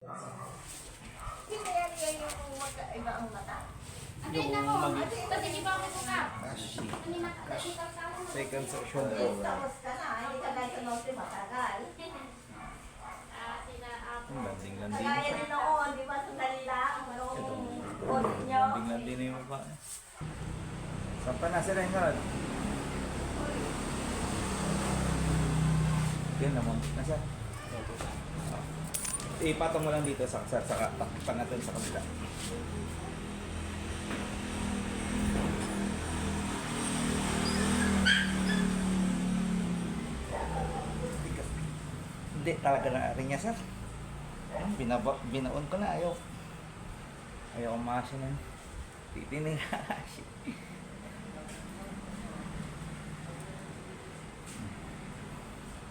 Hindi yan yung iba ang mata. Yung second section po. Tapos ka na, hindi ka dahil sa norte matagal. Landing-landing. Kagaya din noon, di ba sandali lang, marong boses nyo. Landing-landing na yung mukha. Saan pa na sila yung garad? Yan naman. Nasa? Ipatong mo lang dito sa takpan natin sa kabila. Hindi talaga na rin niya, sir. Binaon ko na, ayaw umasa na. Titinig na kasi.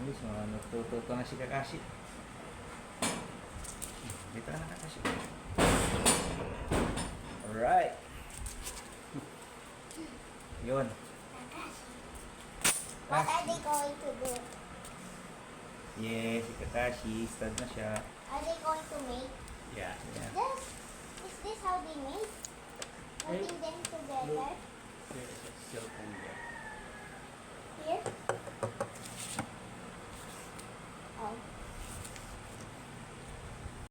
Ayos, natututo na si Kakashi. Dito na Kakashi. Alright. Yun. What are they going to do? Yes, si Kakashi. Start na siya. Are they going to make? Yeah. Is this how they make? Putting them together? There's a cellphone